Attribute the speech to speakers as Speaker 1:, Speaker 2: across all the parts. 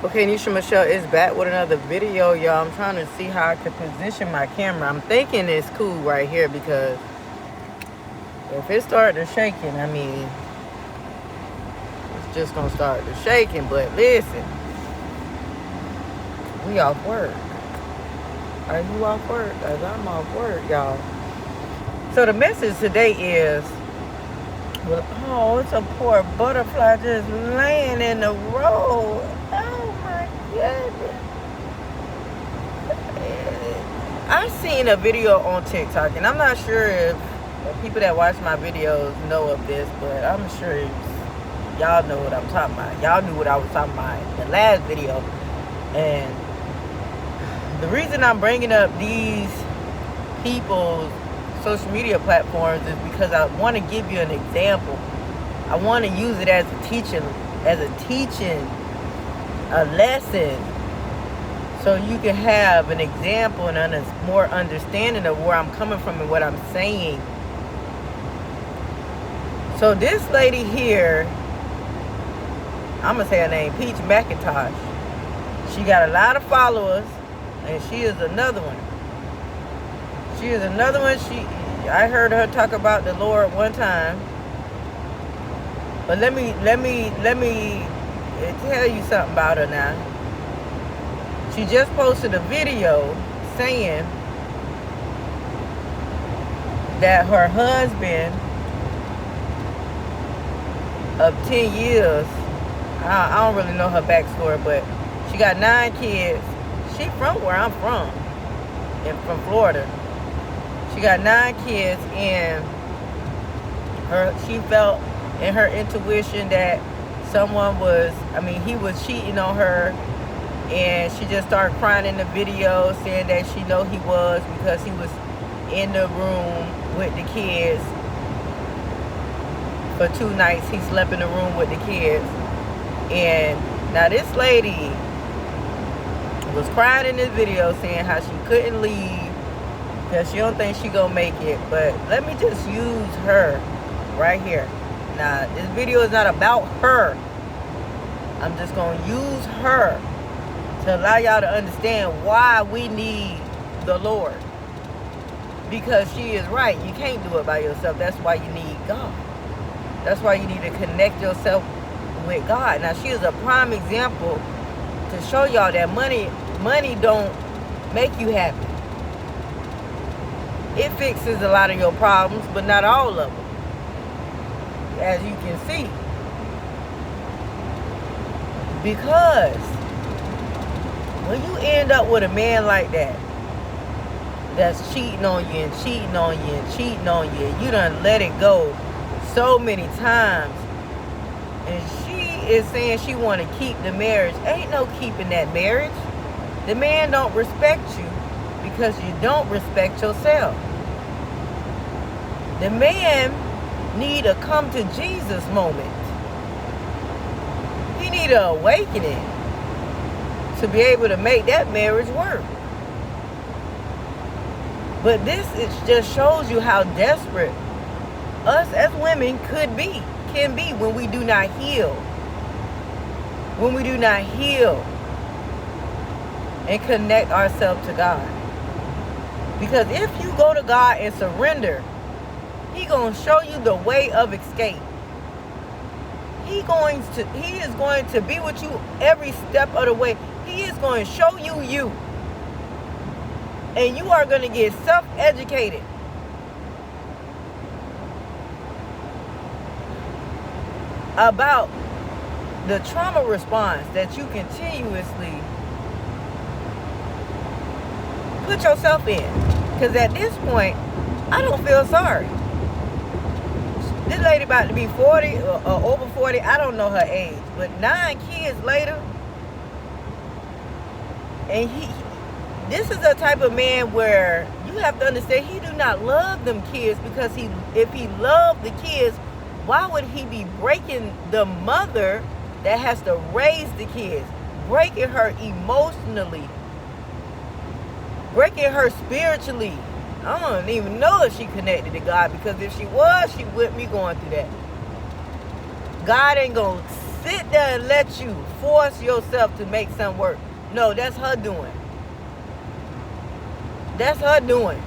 Speaker 1: Okay, Nisha Michelle is back with another video, y'all. I'm trying to see how I can position my camera. I'm thinking it's cool right here because if it started shaking, I mean, it's just gonna start to shaking. But listen, we off work. Are you off work? Cause I'm off work, y'all. So the message today is, well, oh, it's a poor butterfly just laying in the road. Oh my goodness. I seen a video on TikTok, and I'm not sure if people that watch my videos know of this, but I'm sure y'all know what I'm talking about. Y'all knew what I was talking about in the last video. And the reason I'm bringing up these people's social media platforms is because I want to give you an example. I want to use it as a teaching, a lesson, so you can have an example and a more understanding of where I'm coming from and what I'm saying. So this lady here, I'm going to say her name, Peach McIntyre. She got a lot of followers, and she is another one. I heard her talk about the Lord one time. But let me tell you something about her now. She just posted a video saying that her husband of 10 years, I don't really know her backstory, but she got 9 kids. She from where I'm from, from Florida. She got 9 kids, and she felt in her intuition that he was cheating on her. And she just started crying in the video, saying that she know he was, because he was in the room with the kids for 2 nights. He slept in the room with the kids. And now this lady was crying in this video, saying how she couldn't leave because she don't think she gonna make it. But let me just use her right here. Now, this video is not about her. I'm just gonna use her to allow y'all to understand why we need the Lord. Because she is right. You can't do it by yourself. That's why you need God. That's why you need to connect yourself with God. Now, she is a prime example to show y'all that money don't make you happy. It fixes a lot of your problems, but not all of them, as you can see. Because when you end up with a man like that, that's cheating on you and cheating on you and cheating on you, you done let it go so many times, and she is saying she want to keep the marriage. Ain't no keeping that marriage. The man don't respect you because you don't respect yourself. The man need a come to Jesus moment. He need an awakening to be able to make that marriage work. But this just shows you how desperate us as women can be when we do not heal. When we do not heal and connect ourselves to God. Because if you go to God and surrender, He gonna show you the way of escape. He is going to be with you every step of the way. He is going to show you. And you are going to get self-educated. About the trauma response that you continuously put yourself in. Because at this point, I don't feel sorry. This lady about to be 40 or over 40. I don't know her age. But 9 kids later. And this is a type of man where you have to understand he do not love them kids, because if he loved the kids, why would he be breaking the mother that has to raise the kids, breaking her emotionally, breaking her spiritually? I don't even know if she connected to God, because if she was, she wouldn't be going through that. God ain't gonna sit there and let you force yourself to make something work. No, that's her doing. That's her doing.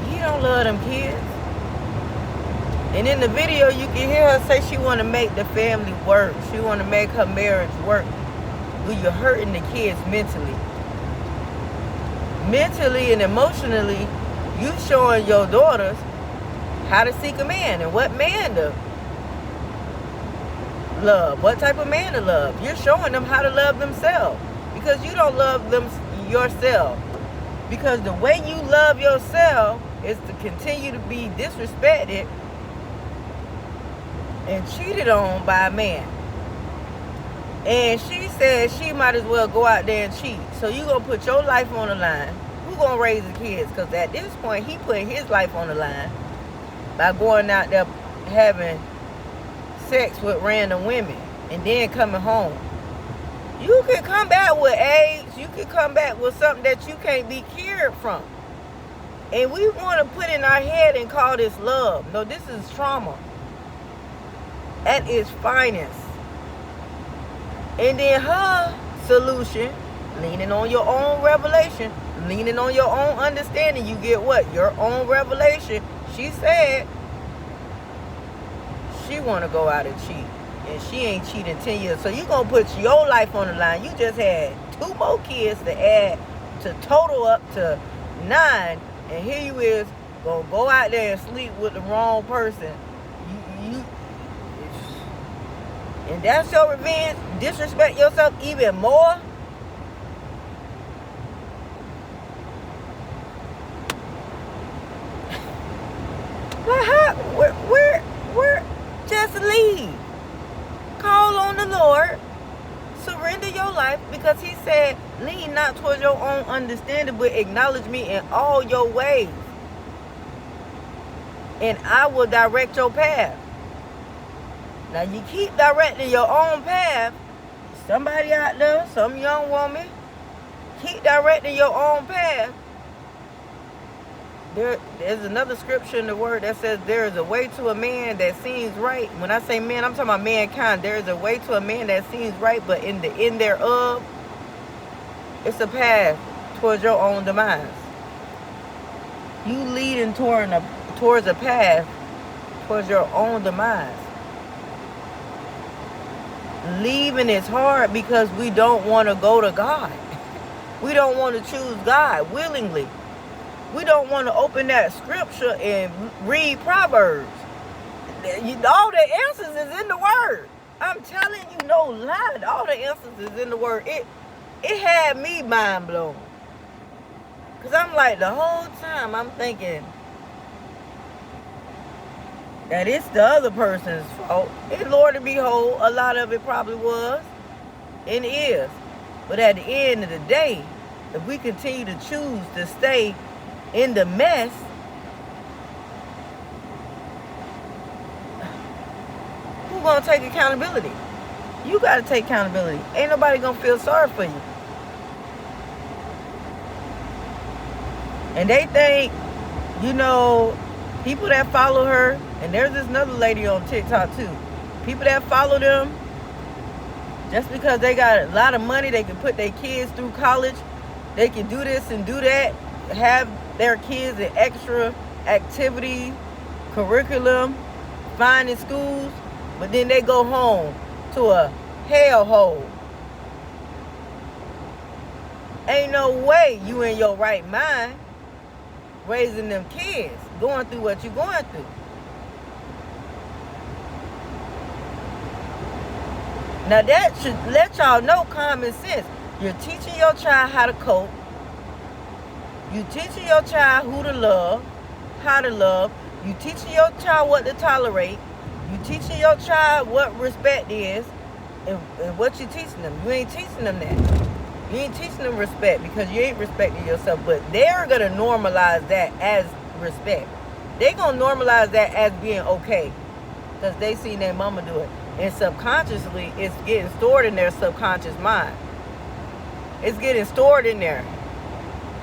Speaker 1: He don't love them kids. And in the video, you can hear her say she want to make the family work. She want to make her marriage work. Well, you're hurting the kids mentally. Mentally and emotionally, you showing your daughters how to seek a man and what man to love, what type of man to love. You're showing them how to love themselves because you don't love them yourself. Because the way you love yourself is to continue to be disrespected and cheated on by a man. And she said she might as well go out there and cheat. So you gonna put your life on the line. Who gonna raise the kids? Because at this point, he put his life on the line by going out there having sex with random women and then coming home. You can come back with AIDS. You can come back with something that you can't be cured from. And we want to put in our head and call this love. No, this is trauma at its finest. And then her solution, leaning on your own revelation, leaning on your own understanding, you get what? Your own revelation. She said she want to go out and cheat. And she ain't cheating 10 years. So you going to put your life on the line. You just had 2 more kids to add to total up to 9. And here you is going to go out there and sleep with the wrong person. And that's your revenge? Disrespect yourself even more? Where? Just leave. Call on the Lord. Surrender your life, because he said, lean not towards your own understanding, but acknowledge me in all your ways. And I will direct your path. Now you keep directing your own path. Somebody out there, some young woman, keep directing your own path. There's another scripture in the word that says there is a way to a man that seems right. When I say man, I'm talking about mankind. There is a way to a man that seems right, but in the end thereof, it's a path towards your own demise. You leading towards a path towards your own demise. Leaving is hard because we don't want to go to God. We don't want to choose God willingly. We don't want to open that scripture and read Proverbs. All the answers is in the word. I'm telling you, no lie. All the answers is in the word. It had me mind blown. Because I'm like, the whole time I'm thinking that it's the other person's fault. And Lord and behold, a lot of it probably was and is. But at the end of the day, if we continue to choose to stay in the mess, who's gonna take accountability? You gotta take accountability. Ain't nobody gonna feel sorry for you. And they think, people that follow her, and there's this another lady on TikTok too. People that follow them, just because they got a lot of money, they can put their kids through college, they can do this and do that, have their kids in extra activity, curriculum, finding schools, but then they go home to a hellhole. Ain't no way you in your right mind raising them kids, going through what you're going through. Now that should let y'all know common sense. You're teaching your child how to cope. You teaching your child who to love, how to love. You teaching your child what to tolerate. You teaching your child what respect is, and what you teaching them. You ain't teaching them that. You ain't teaching them respect because you ain't respecting yourself. But they're gonna normalize that as respect. They're gonna normalize that as being okay because they seen their mama do it, and subconsciously, it's getting stored in their subconscious mind. It's getting stored in there.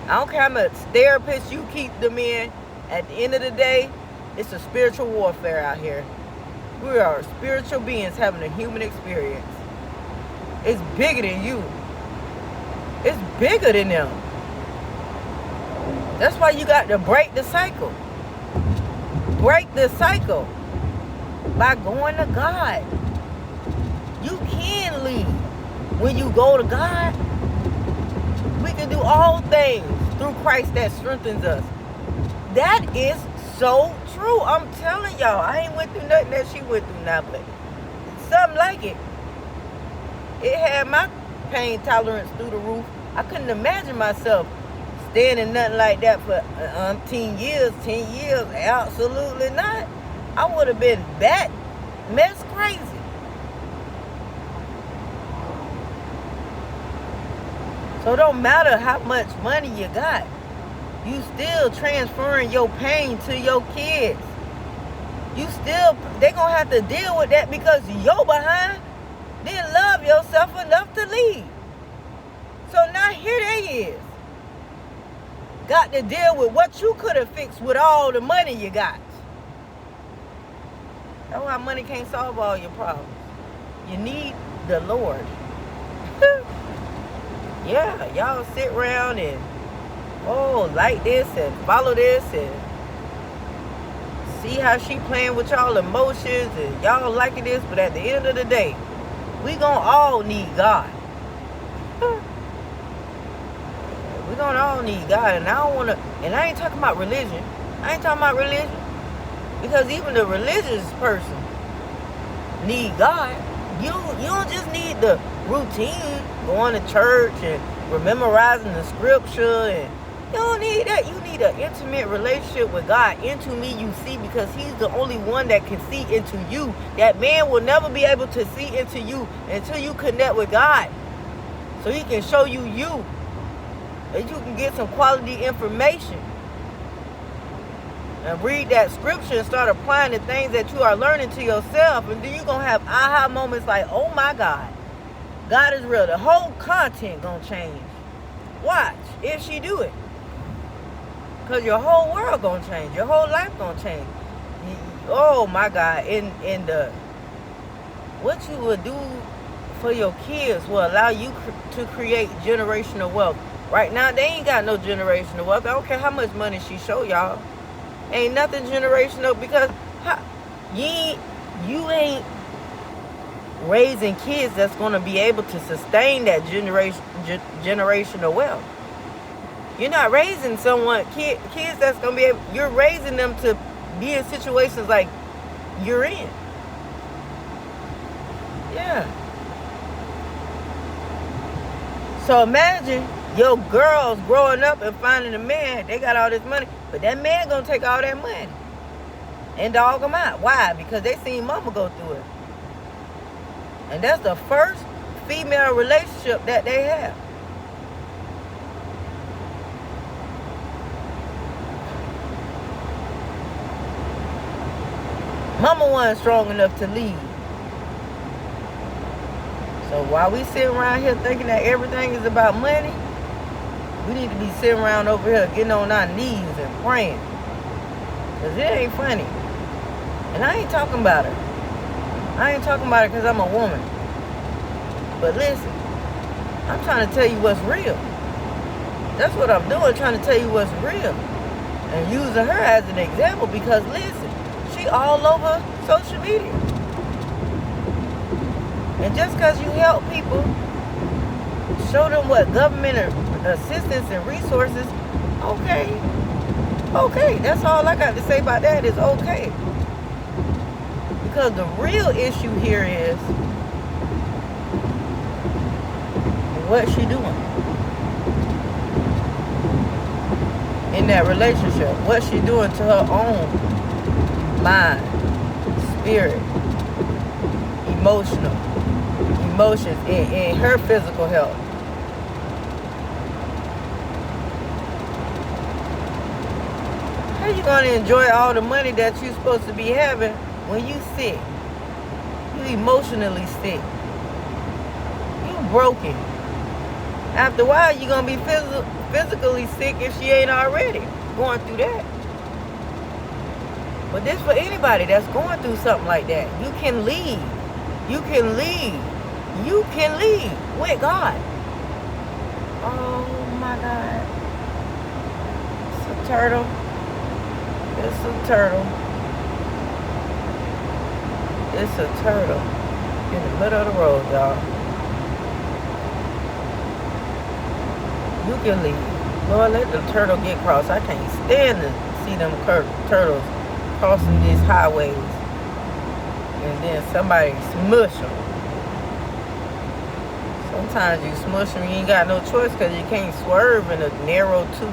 Speaker 1: I don't care how much therapist you keep them in. At the end of the day, It's a spiritual warfare out here. We are spiritual beings having a human experience. It's bigger than you. It's bigger than them. That's why you got to break the cycle. Break the cycle by going to God. You can lead when you go to God. We can do all things through Christ that strengthens us. That is so true. I'm telling y'all, I ain't went through nothing that she went through now, but something like it. It had my pain tolerance through the roof. I couldn't imagine myself staying in nothing like that for 10 years. Absolutely not. I would have been that mess crazy. So it don't matter how much money you got. You still transferring your pain to your kids. They gonna have to deal with that because you're behind. Didn't love yourself enough to leave. So now here they is. Got to deal with what you could have fixed with all the money you got. That's why money can't solve all your problems. You need the Lord. Yeah, y'all sit around and like this and follow this and see how she playing with y'all emotions and y'all liking this, but at the end of the day, we gonna all need God. We gonna all need God, and I ain't talking about religion. Because even the religious person need God. You don't just need the routine, going to church and memorizing the scripture, and you don't need that. You need an intimate relationship with God. Into me you see, because he's the only one that can see into you. That man will never be able to see into you until you connect with God. So he can show you you. And you can get some quality information. And read that scripture and start applying the things that you are learning to yourself. And then you're going to have aha moments like, oh my God. God is real. The whole content going to change. Watch if she do it. Because your whole world going to change. Your whole life going to change. Oh my God. What you will do for your kids will allow you to create generational wealth. Right now, they ain't got no generational wealth. I don't care how much money she show y'all. Ain't nothing generational, because you ain't raising kids that's going to be able to sustain that generational wealth. You're not raising kids that's going to be able, you're raising them to be in situations like you're in. Yeah. So imagine your girls growing up and finding a man, they got all this money, but that man gonna take all that money and dog them out. Why? Because they seen mama go through it. And that's the first female relationship that they have. Mama wasn't strong enough to lead. So while we sit around here thinking that everything is about money, we need to be sitting around over here getting on our knees and praying. Because it ain't funny. And I ain't talking about her. I ain't talking about it because I'm a woman. But listen, I'm trying to tell you what's real. That's what I'm doing, trying to tell you what's real. And using her as an example, because listen, she all over social media. And just because you help people, show them what government assistance and resources, okay, that's all I got to say about that is okay. Because the real issue here is what she doing in that relationship, what she doing to her own mind, spirit, emotions, and her physical health. How you gonna enjoy all the money that you're supposed to be having when you sick? You emotionally sick. You broken. After a while, you're gonna be physically sick if she ain't already going through that. But this for anybody that's going through something like that. You can leave. You can leave. You can leave with God. Oh my God. It's a turtle. It's a turtle. It's a turtle in the middle of the road, y'all. You can leave. Lord, let the turtle get across. I can't stand to see them turtles crossing these highways. And then somebody smush them. Sometimes you smush them, you ain't got no choice because you can't swerve in a narrow two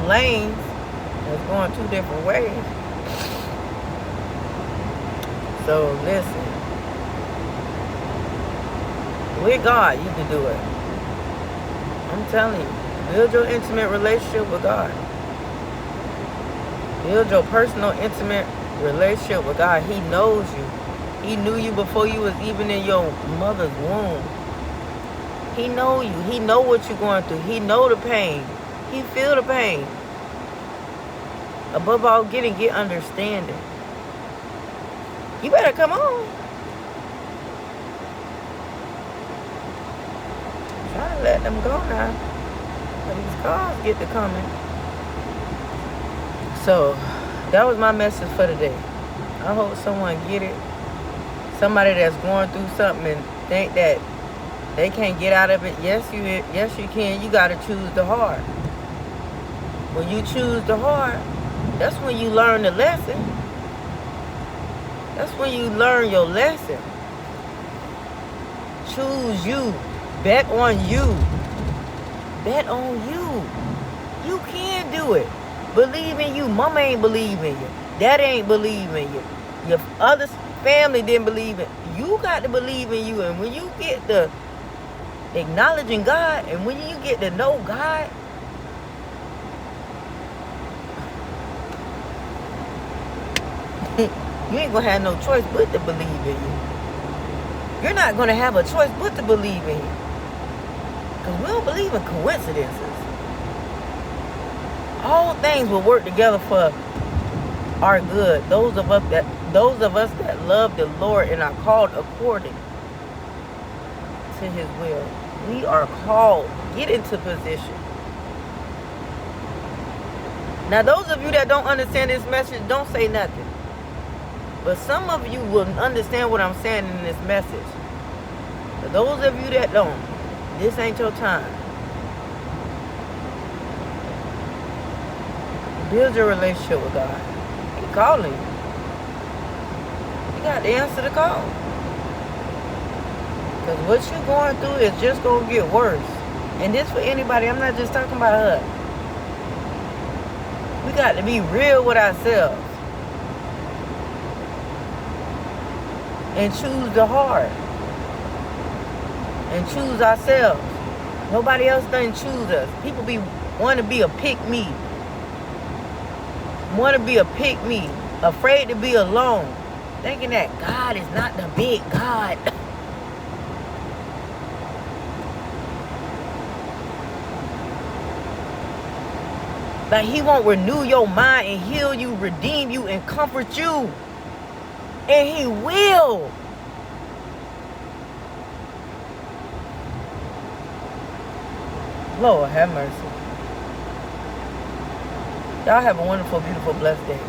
Speaker 1: lanes. It's going two different ways. So listen. With God, you can do it. I'm telling you. Build your intimate relationship with God. Build your personal, intimate relationship with God. He knows you. He knew you before you was even in your mother's womb. He know you. He know what you're going through. He know the pain. He feel the pain. Above all, get understanding. You better come on. Try to let them go now. But these cars get to coming. So, that was my message for today. I hope someone get it. Somebody that's going through something and think that they can't get out of it. Yes, you can. You got to choose the hard. When you choose the hard, that's when you learn the lesson. That's when you learn your lesson. Choose you. Bet on you. Bet on you. You can do it. Believe in you. Mama ain't believe in you. Dad ain't believe in you. Your other family didn't believe in you. You got to believe in you. And when you get the acknowledging God, and when you get to know God, you ain't going to have no choice but to believe in you. You're not going to have a choice but to believe in you. Because we don't believe in coincidences. All things will work together for our good. Those of us that love the Lord and are called according to his will. We are called. Get into position. Now, those of you that don't understand this message, don't say nothing. But some of you will understand what I'm saying in this message. But those of you that don't, this ain't your time. Build your relationship with God. He's calling you. You got to answer the call. Because what you're going through is just going to get worse. And this for anybody. I'm not just talking about her. We got to be real with ourselves. And choose the hard. And choose ourselves. Nobody else doesn't choose us. People want to be a pick-me. Want to be a pick-me. Afraid to be alone. Thinking that God is not the big God. Like he won't renew your mind and heal you, redeem you, and comfort you. And he will. Lord have mercy. Y'all have a wonderful, beautiful, blessed day.